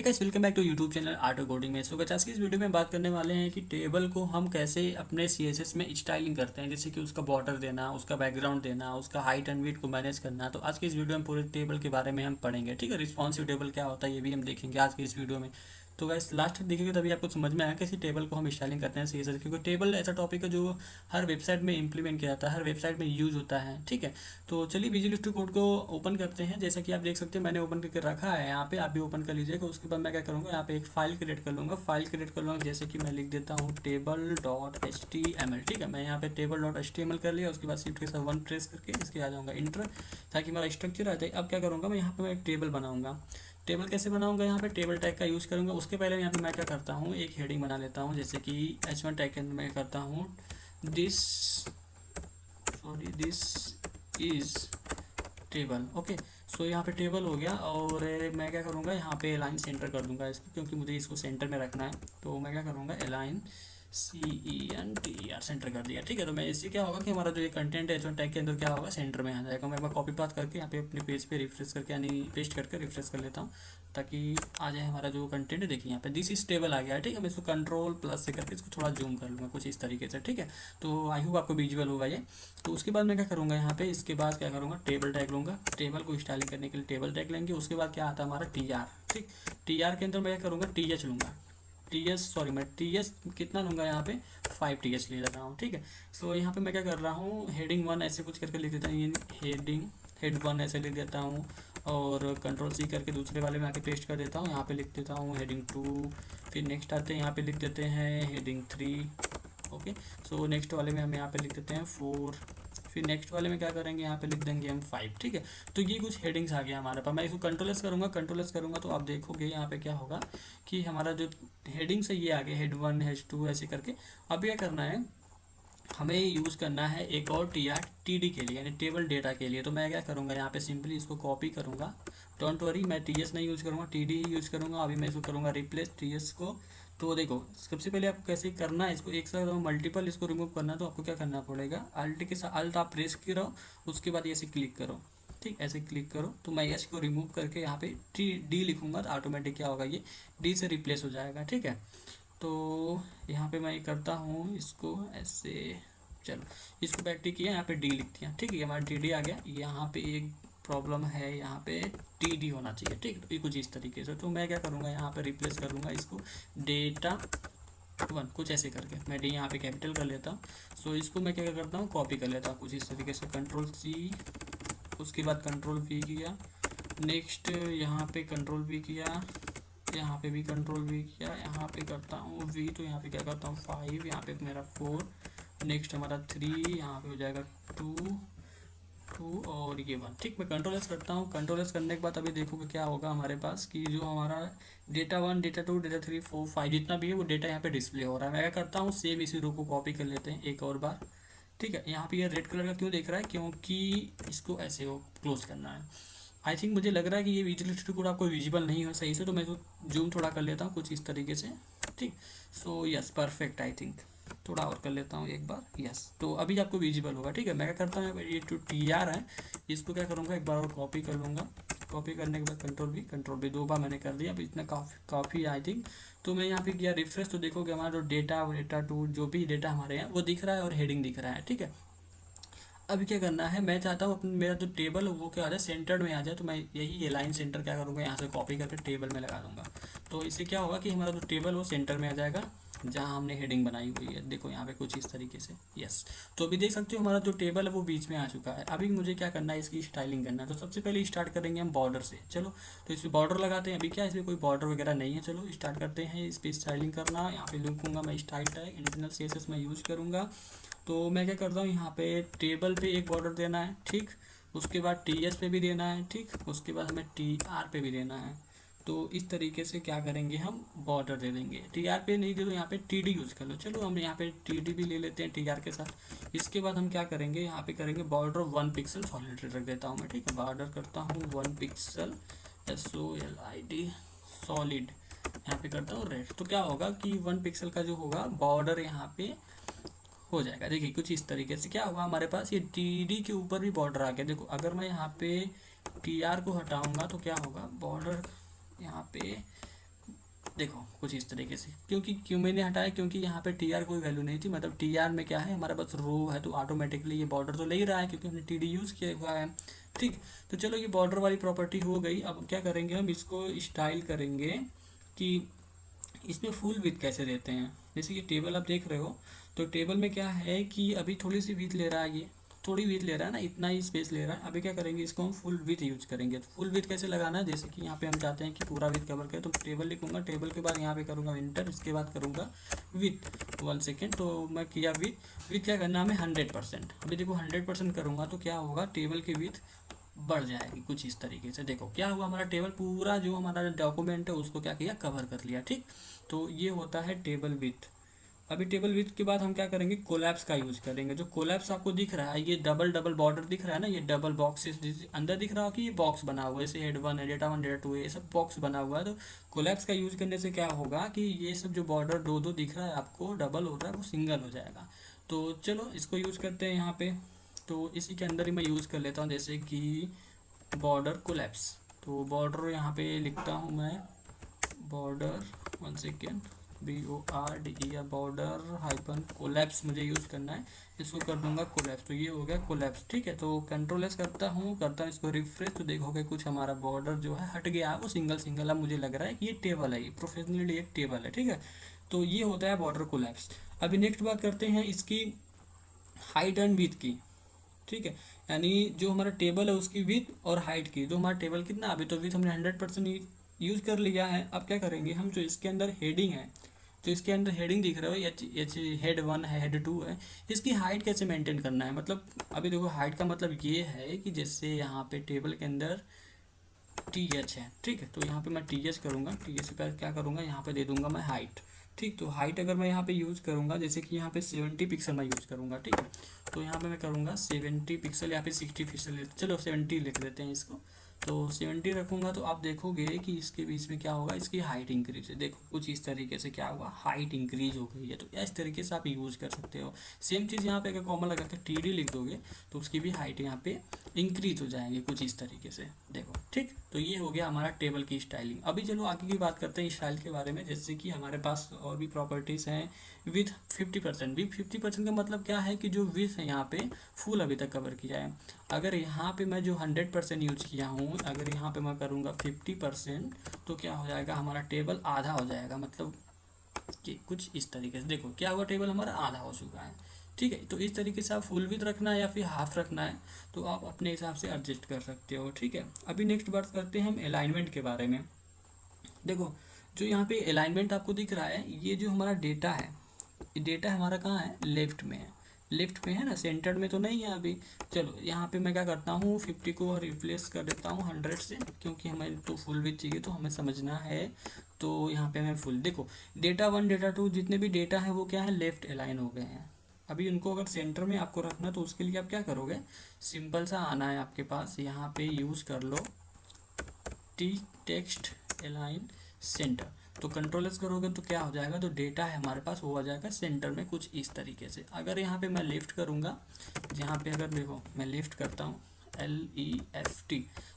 Hey guys, welcome back to YouTube channel art coding में। So guys, आज की इस वीडियो में बात करने वाले हैं कि टेबल को हम कैसे अपने सीएसएस में स्टाइलिंग करते हैं, जैसे कि उसका बॉर्डर देना, उसका बैकग्राउंड देना, उसका हाइट एंड वेट को मैनेज करना। तो आज की इस वीडियो में पूरे टेबल के बारे में हम पढ़ेंगे। ठीक है, रिस्पॉन्सिव टेबल क्या होता है ये भी हम देखेंगे आज की इस वीडियो में। तो गाइस लास्ट तक देखिएगा तभी आपको समझ में आएगा कैसे टेबल को हम स्टाइलिंग करते हैं सीएसएस, क्योंकि टेबल ऐसा टॉपिक है जो हर वेबसाइट में इंप्लीमेंट किया जाता है, हर वेबसाइट में यूज होता है। ठीक है, तो चलिए विजुअल स्टूडियो कोड को ओपन करते हैं। जैसा कि आप देख सकते हैं मैंने ओपन करके रखा है, यहाँ पे आप भी ओपन कर लीजिएगा। उसके बाद मैं क्या करूँगा, यहाँ पे एक फाइल क्रिएट कर लूँगा। फाइल क्रिएट कर लूँगा जैसे कि मैं लिख देता हूँ table.html। ठीक है, मैं यहाँ पे table.html कर लिया। उसके बाद शिफ्ट के साथ 1 प्रेस करके इसके आ जाऊँगा इंटर, ताकि हमारा स्ट्रक्चर आ जाए। अब क्या करूँगा मैं यहाँ पे मैं एक टेबल बनाऊँगा। टेबल कैसे बनाऊंगा, यहाँ पे टेबल टैग का यूज़ करूँगा। उसके पहले यहाँ पे मैं क्या करता हूँ, एक हेडिंग बना लेता हूँ, जैसे कि h1 टैग के अंदर मैं करता हूँ दिस इज टेबल। ओके, सो यहाँ पे टेबल हो गया। और मैं क्या करूँगा, यहाँ पे अलाइन सेंटर कर दूंगा इसको, क्योंकि मुझे इसको सेंटर में रखना है। तो मैं क्या करूँगा, अलाइन CENTER सेंटर कर दिया। ठीक है, तो मैं इससे क्या होगा कि हमारा जो ये कंटेंट है एच वन टैग के अंदर क्या होगा, सेंटर में आ जाएगा। मैं कॉपी पास करके यहाँ पे अपने पेज पे रिफ्रेश करके यानी पेस्ट करके रिफ्रेश कर लेता हूँ, ताकि आ जाए हमारा जो कंटेंट है। देखिए यहाँ पे दिस इज टेबल आ गया है। ठीक है, मैं इसको कंट्रोल प्लस से करके इसको थोड़ा जूम कर लूँगा कुछ इस तरीके से। ठीक है, तो आई होप आपको विजुअल होगा ये। तो उसके बाद मैं क्या करूँगा, यहाँ पे इसके बाद क्या करूँगा, टेबल टैग लूँगा। टेबल को स्टाइलिंग करने के लिए टेबल टैग लेंगे। उसके बाद क्या आता है हमारा TR। ठीक, TR के अंदर मैं क्या करूँगा, TH लूँगा। मैं TH कितना लूँगा, यहाँ पे 5 TH ले रहा हूँ। ठीक है, सो यहाँ पे मैं क्या कर रहा हूँ, हेडिंग 1 ऐसे कुछ करके लिख देता हूँ, ये हेड 1 ऐसे लिख देता हूँ। और कंट्रोल C करके दूसरे वाले में आके पेस्ट कर देता हूँ। यहाँ पे लिख देता हूँ हेडिंग 2। फिर नेक्स्ट आते हैं, यहाँ पे लिख देते हैं हेडिंग 3। ओके, सो नेक्स्ट वाले में हम यहाँ पे लिख देते हैं 4। फिर नेक्स्ट वाले में क्या करेंगे, यहाँ पे लिख देंगे हम 5। ठीक है, तो ये कुछ हेडिंग्स आ गया हमारे पास। मैं इसको कंट्रोल एस करूँगा तो आप देखोगे यहाँ पे क्या होगा कि हमारा जो हेडिंग्स है ये आ गया, हेड 1 हेड 2 ऐसे करके। अब क्या करना है, हमें यूज़ करना है एक और TR TD के लिए, यानी टेबल डेटा के लिए। तो मैं क्या करूँगा, यहाँ पे सिंपली इसको कॉपी करूँगा। डोंट वरी, मैं TS नहीं यूज़ करूँगा, TD ही यूज़ करूँगा। अभी मैं इसको करूँगा रिप्लेस TS को। तो देखो सबसे पहले आपको कैसे करना है, इसको एक साथ मल्टीपल इसको रिमूव करना है। तो आपको क्या करना पड़ेगा, अल्ट के साथ अल्ट आप प्रेस करो, उसके बाद ऐसे क्लिक करो। ठीक, ऐसे क्लिक करो तो मैं एच को रिमूव करके यहाँ पे D लिखूँगा, तो ऑटोमेटिक क्या होगा, ये D से रिप्लेस हो जाएगा। ठीक है, तो यहाँ पे मैं करता हूँ इसको ऐसे। चलो इसको बैक टिक किया, यहाँ पे D लिख दिया। ठीक है, हमारा TD आ गया। यहाँ पे एक प्रॉब्लम है, यहाँ पे TD होना चाहिए। ठीक, तो ये कुछ इस तरीके से। तो मैं क्या करूँगा, यहाँ पे रिप्लेस कर लूँगा इसको डेटा 1 कुछ ऐसे करके। मैं D यहाँ पे कैपिटल कर लेता हूँ। सो इसको मैं क्या करता हूँ, कॉपी कर लेता हूँ कुछ इस तरीके से। कंट्रोल C, उसके बाद कंट्रोल V किया। नेक्स्ट यहाँ पे कंट्रोल V किया, यहाँ पे भी कंट्रोल V किया। यहाँ पे करता हूँ V, तो यहाँ पे क्या करता हूँ 5, यहाँ पे मेरा 4। नेक्स्ट हमारा 3, यहाँ पे हो जाएगा 2 और ये 1। ठीक, मैं कंट्रोल एस करता हूँ। कंट्रोल एस करने के बाद अभी देखोगे क्या होगा हमारे पास कि जो हमारा डेटा 1 डेटा 2 डेटा 3 4 5 जितना भी है वो डेटा यहाँ पे डिस्प्ले हो रहा है। मैं क्या करता हूँ, सेम इसी रो को कॉपी कर लेते हैं एक और बार। ठीक है, यहाँ पे ये रेड कलर का क्यों दिख रहा है, क्योंकि इसको ऐसे हो क्लोज करना है। आई थिंक मुझे लग रहा है कि ये विजुअल स्टूडियो कोड आपको विजिबल नहीं हो सही से, तो मैं इसको जूम थोड़ा कर लेता हूँ कुछ इस तरीके से। ठीक, so yes perfect. I think थोड़ा और कर लेता हूँ एक बार। यस, तो अभी आपको विजिबल होगा। ठीक है, मैं क्या करता हूँ, ये जो TR है इसको क्या करूँगा, एक बार और कॉपी कर लूँगा। कॉपी करने के बाद कंट्रोल भी 2 बार मैंने कर दिया। अब इतना काफ़ी आई थिंक। तो मैं यहाँ पे किया रिफ्रेश, तो देखोगे हमारा जो डेटा 2 जो भी डेटा हमारे यहाँ वो दिख रहा है और हेडिंग दिख रहा है। ठीक है, अभी क्या करना है, मैं चाहता हूँ अपने मेरा जो टेबल है वो क्या आ जाए, सेंटर्ड में आ जाए। तो मैं यही लाइन सेंटर क्या करूँगा, यहाँ से कॉपी करके टेबल में लगा दूँगा। तो इससे क्या होगा कि हमारा जो टेबल वो सेंटर में आ जाएगा जहाँ हमने हेडिंग बनाई हुई है। देखो यहाँ पे कुछ इस तरीके से। यस, तो अभी देख सकते हो हमारा जो टेबल है वो बीच में आ चुका है। अभी मुझे क्या करना है, इसकी स्टाइलिंग करना है। तो सबसे पहले स्टार्ट करेंगे हम बॉर्डर से। चलो, तो इसमें बॉर्डर लगाते हैं। अभी क्या इसमें कोई बॉर्डर वगैरह नहीं है। चलो स्टार्ट करते हैं इस पर स्टाइलिंग करना। यहाँ पे लिखूँगा मैं स्टाइल टैग, इंटरनल CSS में यूज़ करूँगा। तो मैं क्या करता हूँ, यहाँ पे टेबल पे एक बॉर्डर देना है। ठीक, उसके बाद TS पे भी देना है। ठीक, उसके बाद हमें TR पे भी देना है। तो इस तरीके से क्या करेंगे, हम बॉर्डर दे देंगे। TR पे नहीं दे तो यहाँ पे TD यूज़ कर लो। चलो हम यहाँ पे TD भी ले लेते हैं TR के साथ। इसके बाद हम क्या करेंगे, यहाँ पे करेंगे बॉर्डर 1 पिक्सल सॉलिड रख देता हूँ मैं। ठीक है, बॉर्डर करता हूँ 1 पिक्सल SOLID सॉलिड, यहाँ पे करता हूँ रेड। तो क्या होगा कि 1 पिक्सल का जो होगा बॉर्डर यहाँ पे हो जाएगा। देखिए कुछ इस तरीके से क्या होगा, हमारे पास ये TD के ऊपर भी बॉर्डर आ गया। देखो अगर मैं यहाँ पे TR को हटाऊंगा तो क्या होगा, बॉर्डर यहाँ पे देखो कुछ इस तरीके से, क्योंकि क्यों मैंने हटाया, क्योंकि यहाँ पे टी आर कोई वैल्यू नहीं थी, मतलब टी आर में क्या है हमारा बस रो है, तो ऑटोमेटिकली ये बॉर्डर तो ले ही रहा है क्योंकि हमने टी डी यूज़ किया हुआ है। ठीक, तो चलो ये बॉर्डर वाली प्रॉपर्टी हो गई। अब क्या करेंगे, हम इसको स्टाइल करेंगे कि इसमें फुल विड्थ कैसे देते हैं। जैसे कि टेबल आप देख रहे हो, तो टेबल में क्या है कि अभी थोड़ी सी विड्थ ले रहा है, ये थोड़ी विड्थ ले रहा है ना, इतना ही स्पेस ले रहा है। अभी क्या करेंगे, इसको हम फुल विड्थ यूज करेंगे। तो फुल विड्थ कैसे लगाना है, जैसे कि यहाँ पे हम चाहते हैं कि पूरा विड्थ कवर करे, तो टेबल लिखूंगा, टेबल के बाद यहाँ पे करूँगा इंटर, इसके बाद करूँगा विड्थ। 1 सेकेंड, तो मैं किया विड्थ। विड्थ क्या करना है हमें 100%। अभी देखो 100% करूँगा तो क्या होगा, टेबल की विड्थ बढ़ जाएगी कुछ इस तरीके से। देखो क्या हुआ, हमारा टेबल पूरा जो हमारा डॉक्यूमेंट है उसको क्या किया, कवर कर लिया। ठीक, तो ये होता है टेबल विड्थ। अभी टेबल विड्थ के बाद हम क्या करेंगे, कोलैप्स का यूज करेंगे। जो कोलैप्स आपको दिख रहा है, ये डबल डबल बॉर्डर दिख रहा है ना, ये डबल बॉक्सेस अंदर दिख रहा हो कि ये बॉक्स बना हुआ है, जैसे हेड 1 है, डेटा 1 डेटा 2 है, ये सब बॉक्स बना हुआ है। तो कोलैप्स का यूज करने से क्या होगा कि ये सब जो बॉर्डर दो दो दिख रहा है आपको, डबल हो रहा है, वो सिंगल हो जाएगा। तो चलो इसको यूज करते हैं यहाँ पे। तो इसी के अंदर ही मैं यूज कर लेता हूँ, जैसे कि बॉर्डर कोलैप्स। तो बॉर्डर यहाँ पे लिखता हूँ मैं, border 1 second, BORDER, border hyphen collapse मुझे यूज़ करना है, इसको कर दूंगा कोलैप्स। तो ये हो गया कोलैप्स। ठीक है, तो कंट्रोल एस करता हूँ इसको रिफ्रेश, तो देखोगे कुछ हमारा बॉर्डर जो है हट गया है, वो सिंगल सिंगल। अब मुझे लग रहा है कि ये टेबल है, ये प्रोफेशनली एक टेबल है। ठीक है, तो ये होता है बॉर्डर कोलैप्स। अभी नेक्स्ट बात करते हैं इसकी हाइट एंड विड्थ की। ठीक है, यानी जो हमारा टेबल है उसकी विड्थ और हाइट की। जो हमारा टेबल कितना, अभी तो विड्थ हमने 100% यूज़ कर लिया है। अब क्या करेंगे हम, जो इसके अंदर हेडिंग है, जो इसके अंदर हेडिंग दिख रहा है, एच हेड 1 है, हेड 2 है, इसकी हाइट कैसे मेंटेन करना है। मतलब अभी देखो हाइट का मतलब ये है कि जैसे यहाँ पे टेबल के अंदर TH है। ठीक है, तो यहाँ पे मैं TH करूँगा, TH पे क्या करूँगा, यहाँ पे दे दूंगा मैं हाइट। ठीक, तो हाइट अगर मैं यहाँ पे यूज़ करूँगा, जैसे कि यहाँ पे 70 पिक्सल मैं यूज़ करूँगा। ठीक है, तो यहाँ पे मैं करूँगा 70 पिक्सल, यहाँ पे 60 पिक्सल, चलो 70 लिख देते हैं इसको। तो 70 रखूँगा, तो आप देखोगे कि इसके बीच में क्या होगा, इसकी हाइट इंक्रीज है। देखो कुछ इस तरीके से क्या हुआ, हाइट इंक्रीज हो गई है। तो इस तरीके से आप यूज़ कर सकते हो। सेम चीज़ यहाँ पे अगर कॉमन लगा के TD लिख दोगे, तो उसकी भी हाइट यहाँ पे इंक्रीज हो जाएंगे कुछ इस तरीके से। देखो ठीक, तो ये हो गया हमारा टेबल की स्टाइलिंग। अभी चलो आगे की बात करते हैं स्टाइल के बारे में। जैसे कि हमारे पास और भी प्रॉपर्टीज़ हैं विथ 50%। भी 50% का मतलब क्या है कि जो विथ है यहाँ पे फुल अभी तक कवर किया है। अगर यहाँ पे मैं जो 100% यूज किया हूँ, अगर यहाँ पे मैं करूँगा 50%, तो क्या हो जाएगा, हमारा टेबल आधा हो जाएगा। मतलब कि कुछ इस तरीके से देखो क्या हुआ, टेबल हमारा आधा हो चुका है। ठीक है, तो इस तरीके से आप फुल विड्थ रखना है या फिर हाफ रखना है, तो आप अपने हिसाब से एडजस्ट कर सकते हो। ठीक है, अभी नेक्स्ट बात करते हैं हम अलाइनमेंट के बारे में। देखो जो यहाँ पे अलाइनमेंट आपको दिख रहा है, ये जो हमारा डेटा है, ये डेटा हमारा कहाँ है, लेफ्ट में है। लेफ्ट में है ना, सेंटर में तो नहीं है अभी। चलो यहाँ पे मैं क्या करता हूँ, 50 को रिप्लेस कर देता हूँ 100 से, क्योंकि हमें तो फुल विड्थ चाहिए, तो हमें समझना है। तो यहाँ पे हमें फुल, देखो डेटा 1 डेटा 2 जितने भी डेटा है वो क्या है, लेफ्ट अलाइन हो गए हैं। अभी उनको अगर सेंटर में आपको रखना, तो उसके लिए आप क्या करोगे, सिंपल सा आना है आपके पास, यहाँ पे यूज़ कर लो टेक्स्ट अलाइन सेंटर। तो कंट्रोल एस करोगे तो क्या हो जाएगा, तो डेटा है हमारे पास वो आ जाएगा सेंटर में कुछ इस तरीके से। अगर यहाँ पे मैं लेफ्ट करूँगा, यहाँ पे अगर देखो मैं लेफ्ट करता हूँ LEFT,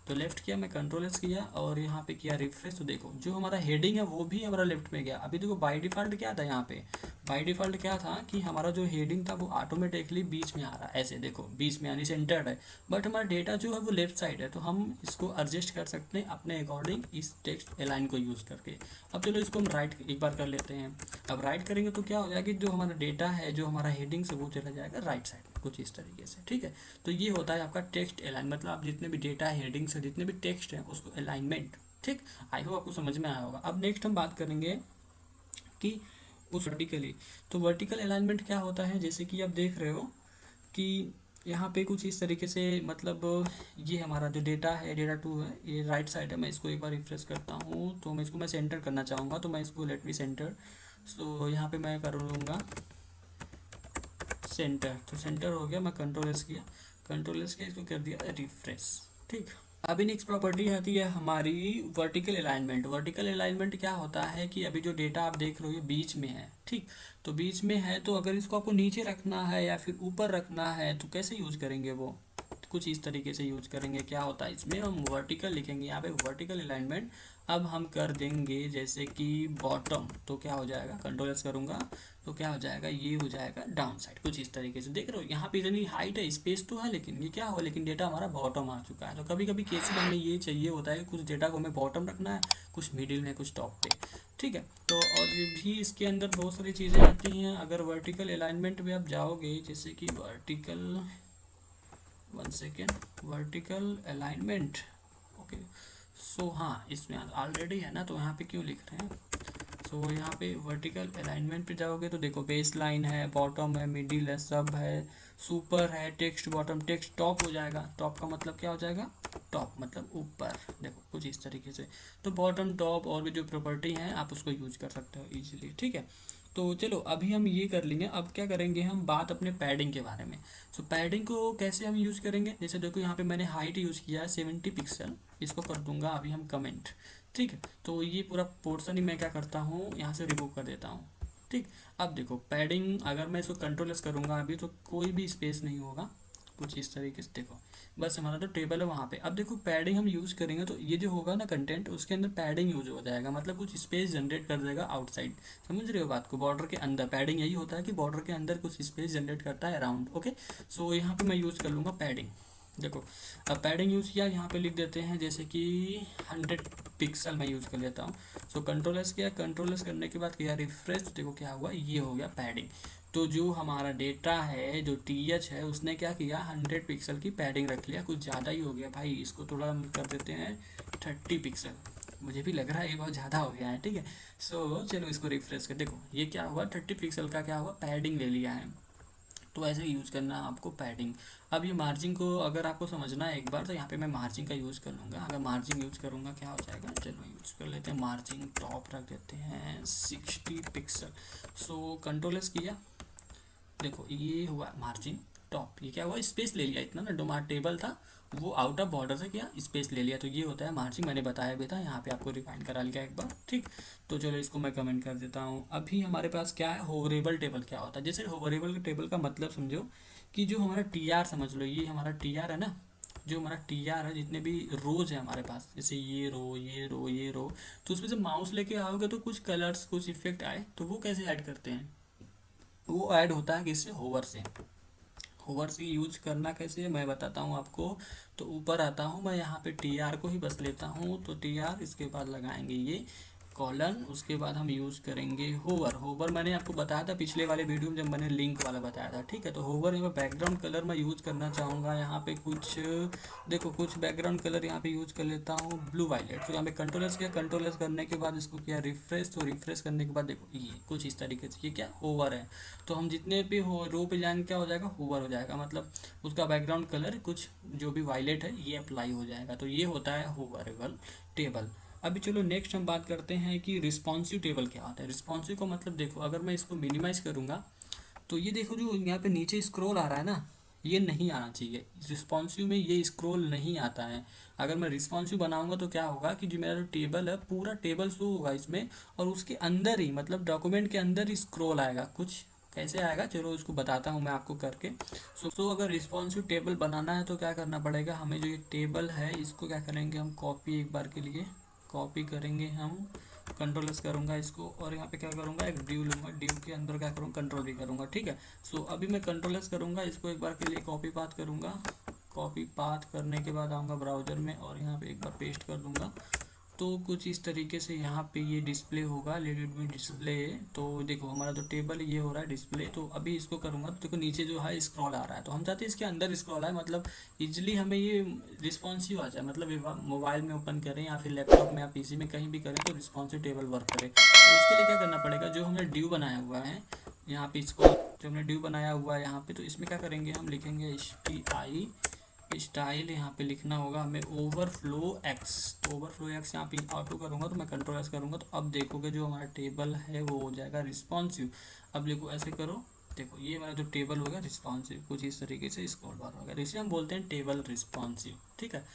तो लेफ्ट किया, मैं कंट्रोल एस किया और यहाँ पे किया रिफ्रेश, तो देखो जो हमारा हेडिंग है वो भी हमारा लेफ्ट में गया। अभी देखो बाय डिफ़ॉल्ट क्या था, यहाँ पे बाय डिफ़ॉल्ट क्या था कि हमारा जो हेडिंग था वो ऑटोमेटिकली बीच में आ रहा है, ऐसे देखो बीच में यानी सेंटर्ड है। बट हमारा डेटा जो है वो लेफ्ट साइड है, तो हम इसको एडजस्ट कर सकते हैं अपने अकॉर्डिंग इस टेक्स्ट अलाइन को यूज़ करके। अब चलो इसको हम राइट एक बार कर लेते हैं। अब राइट करेंगे तो क्या हो जाएगा, जो हमारा डेटा है, जो हमारा हेडिंग से वो चला जाएगा राइट साइड में कुछ इस तरीके से। ठीक है, तो ये होता है आपका टेक्स्ट अलाइन, मतलब आप जितने भी डेटा है, हेडिंग से जितने भी टेक्स्ट है उसको अलाइनमेंट। ठीक, आई होप आपको समझ में आया होगा। अब नेक्स्ट हम बात करेंगे कि उस वर्टिकली, तो वर्टिकल अलाइनमेंट क्या होता है, जैसे कि आप देख रहे हो कि यहाँ पे कुछ इस तरीके से, मतलब ये हमारा जो डेटा है, डेटा 2 है, ये राइट साइड है। मैं इसको एक बार रिफ्रेश करता हूँ, तो मैं इसको सेंटर करना चाहूँगा, तो मैं इसको लेट मी सेंटर। सो यहाँ पे मैं कर लूँगा सेंटर, तो सेंटर हो गया। मैं कंट्रोल एस किया, कंट्रोल एस किया, इसको कर दिया रिफ्रेश। ठीक, अभी नेक्स्ट प्रॉपर्टी आती है हमारी वर्टिकल अलाइनमेंट। वर्टिकल अलाइनमेंट क्या होता है कि अभी जो डेटा आप देख रहे हो ये बीच में है। ठीक, तो बीच में है, तो अगर इसको आपको नीचे रखना है या फिर ऊपर रखना है, तो कैसे यूज़ करेंगे वो, कुछ इस तरीके से यूज करेंगे। क्या होता है इसमें, हम वर्टिकल लिखेंगे यहाँ पे, वर्टिकल अलाइनमेंट। अब हम कर देंगे जैसे कि बॉटम, तो क्या हो जाएगा, कंट्रोल एस करूँगा तो क्या हो जाएगा, ये हो जाएगा डाउन साइड, कुछ इस तरीके से। देख रहे हो यहाँ पे इतनी हाइट है, स्पेस तो है, लेकिन ये क्या हो, लेकिन डेटा हमारा बॉटम आ चुका है। तो कभी कभी केस में हमें ये चाहिए होता है कि कुछ डेटा को हमें बॉटम रखना है, कुछ मिडिल में, कुछ टॉप पे, ठीक है। तो और भी इसके अंदर बहुत सारी चीज़ें आती हैं। अगर वर्टिकल अलाइनमेंट में आप जाओगे, जैसे कि vertical, 1 second, vertical alignment, okay. So हाँ, इसमें ऑलरेडी है ना, तो यहाँ पे क्यों लिख रहे हैं। सो यहाँ पे वर्टिकल अलाइनमेंट पे जाओगे तो देखो बेस लाइन है, बॉटम है, मिडिल है, सब है, सुपर है, टेक्स्ट बॉटम, टेक्स्ट टॉप हो जाएगा। टॉप का मतलब क्या हो जाएगा, टॉप मतलब ऊपर, देखो कुछ इस तरीके से। तो बॉटम, टॉप और भी जो प्रॉपर्टी हैं आप उसको यूज कर सकते हो इजीली, ठीक है। तो चलो अभी हम ये कर लेंगे। अब क्या करेंगे, हम बात अपने पैडिंग के बारे में। सो पैडिंग को कैसे हम यूज़ करेंगे, जैसे देखो यहाँ पे मैंने हाइट यूज़ किया है 70 पिक्सल, इसको कर दूंगा अभी हम कमेंट, ठीक है। तो ये पूरा पोर्शन ही मैं क्या करता हूँ, यहाँ से रिमूव कर देता हूँ, ठीक। अब देखो पैडिंग, अगर मैं इसको कंट्रोल एस करूँगा अभी तो कोई भी स्पेस नहीं होगा, कुछ इस तरीके से। देखो बस हमारा तो टेबल है वहाँ पे। अब देखो पैडिंग हम यूज़ करेंगे तो ये जो होगा ना कंटेंट, उसके अंदर पैडिंग यूज हो जाएगा, मतलब कुछ स्पेस जनरेट कर देगा आउटसाइड। समझ रहे हो बात को, बॉर्डर के अंदर पैडिंग यही होता है कि बॉर्डर के अंदर कुछ स्पेस जनरेट करता है अराउंड, ओके। सो यहाँ पे मैं यूज़ कर लूँगा पैडिंग। देखो अब पैडिंग यूज़ किया, यहाँ पे लिख देते हैं जैसे कि 100 पिक्सल मैं यूज़ कर लेता हूँ। सो कंट्रोल एस किया, कंट्रोल एस करने के बाद किया रिफ्रेश, देखो क्या हुआ, ये हो गया पैडिंग। तो जो हमारा डेटा है, जो TH है, उसने क्या किया, 100 पिक्सल की पैडिंग रख लिया। कुछ ज़्यादा ही हो गया भाई, इसको थोड़ा हम कर देते हैं 30 पिक्सल। मुझे भी लग रहा है ये बहुत ज़्यादा हो गया है, ठीक है। सो चलो इसको रिफ्रेश कर, देखो ये क्या हुआ, 30 पिक्सल का क्या हुआ, पैडिंग ले लिया है। तो ऐसे यूज़ करना है आपको पैडिंग। अब ये मार्जिन को अगर आपको समझना है एक बार, तो यहाँ पे मैं मार्जिन का यूज़ कर लूँगा। अगर मार्जिन यूज़ करूँगा क्या हो जाएगा, चलो यूज़ कर लेते हैं मार्जिन, टॉप रख देते हैं 60 पिक्सल। सो कंट्रोल एस किया, देखो ये हुआ मार्जिन टॉप, ये क्या हुआ, स्पेस ले लिया इतना ना, जो हमारा टेबल था वो आउट ऑफ बॉर्डर से क्या स्पेस ले लिया, तो ये होता है मार्जिन। मैंने बताया भी था, यहाँ पे आपको रिफाइन करा लिया एक बार, ठीक। तो चलो इसको मैं कमेंट कर देता हूँ। अभी हमारे पास क्या है, होवरेबल टेबल क्या होता है। जैसे होवरेबल टेबल का मतलब समझो कि जो हमारा TR, समझ लो ये हमारा TR है ना, जो हमारा TR है, जितने भी रोज है हमारे पास, जैसे ये रो, ये रो, ये रो, तो उसमें से माउस लेके आओगे तो कुछ कलर्स, कुछ इफेक्ट आए, तो वो कैसे ऐड करते हैं, वो ऐड होता है किससे, होवर से। होवर से यूज करना कैसे मैं बताता हूँ आपको। तो ऊपर आता हूँ मैं, यहाँ पे TR को ही बस लेता हूँ, तो TR, इसके बाद लगाएंगे ये कॉलन, उसके बाद हम यूज़ करेंगे होवर। होवर मैंने आपको बताया था पिछले वाले वीडियो में जब मैंने लिंक वाला बताया था, ठीक है। तो होवर में बैकग्राउंड कलर मैं यूज़ करना चाहूँगा यहाँ पे कुछ, देखो कुछ बैकग्राउंड कलर यहाँ पे यूज़ कर लेता हूँ ब्लू वायलेट। तो यहाँ पे कंट्रोल एस किया, कंट्रोल एस करने के बाद इसको किया रिफ्रेश, तो रिफ्रेश करने के बाद देखो ये कुछ इस तरीके से, ये क्या होवर है। तो हम जितने भी हो रो पे जाएंगे क्या हो जाएगा, होवर हो जाएगा, मतलब उसका बैकग्राउंड कलर कुछ जो भी वायलेट है ये अप्लाई हो जाएगा। तो ये होता है होवरेबल टेबल। अभी चलो नेक्स्ट हम बात करते हैं कि रिस्पॉन्सिव टेबल क्या होता है। रिस्पॉन्सिव का मतलब देखो, अगर मैं इसको मिनिमाइज करूँगा तो ये देखो जो यहाँ पे नीचे स्क्रॉल आ रहा है ना, ये नहीं आना चाहिए। रिस्पॉन्सिव में ये स्क्रॉल नहीं आता है। अगर मैं रिस्पॉन्सिव बनाऊंगा तो क्या होगा कि जो मेरा जो टेबल है, पूरा टेबल शो होगा इसमें, और उसके अंदर ही, मतलब डॉक्यूमेंट के अंदर ही स्क्रॉल आएगा। कुछ कैसे आएगा, चलो उसको बताता हूँ मैं आपको करके। सो अगर रिस्पॉन्सिव टेबल बनाना है तो क्या करना पड़ेगा हमें, जो ये टेबल है इसको क्या करेंगे हम, कॉपी एक बार के लिए कॉपी करेंगे हम, कंट्रोल एस करूँगा इसको, और यहाँ पे क्या करूँगा, एक ड्यू लूँगा, ड्यू के अंदर क्या करूँगा, कंट्रोल भी करूँगा, ठीक है। सो अभी मैं कंट्रोल एस करूँगा, इसको एक बार के लिए कॉपी पाथ करूँगा। कॉपी पाथ करने के बाद आऊँगा ब्राउज़र में और यहाँ पे एक बार पेस्ट कर दूँगा। तो कुछ इस तरीके से यहाँ पे ये डिस्प्ले होगा, लेट इट बी डिस्प्ले। तो देखो हमारा जो टेबल ये हो रहा है डिस्प्ले। तो अभी इसको करूँगा तो देखो नीचे जो है स्क्रॉल आ रहा है, तो हम चाहते हैं इसके अंदर स्क्रॉल आए, मतलब इजीली हमें ये रिस्पॉन्सिव आ जाए, मतलब मोबाइल में ओपन करें या फिर लैपटॉप में या PC में कहीं भी करें तो रिस्पॉन्सिव टेबल वर्क करे। तो उसके लिए क्या करना पड़ेगा, जो हमने ड्यू बनाया हुआ है यहाँ पे, इसको जो हमने ड्यू बनाया हुआ है यहाँ पे, तो इसमें क्या करेंगे हम, लिखेंगे STI स्टाइल, यहाँ पे लिखना होगा हमें ओवरफ्लो एक्स। तो ओवरफ्लो एक्स यहाँ पे ऑटो करूँगा तो मैं कंट्रोल एस करूँगा, तो अब देखोगे जो हमारा टेबल है वो हो जाएगा रिस्पॉन्सिव। अब देखो ऐसे करो, देखो ये हमारा जो टेबल होगा रिस्पॉन्सिव, कुछ इस तरीके से स्क्रॉल बार होगा, इसे हम बोलते हैं टेबल रिस्पॉन्सिव, ठीक है।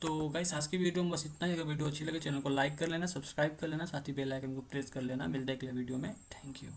तो गाइस आज की वीडियो में बस इतना ही। अगर वीडियो अच्छी लगे चैनल को लाइक कर लेना, सब्सक्राइब कर लेना, साथ ही बेल आइकन को प्रेस कर लेना। मिलते हैं अगले वीडियो में, थैंक यू।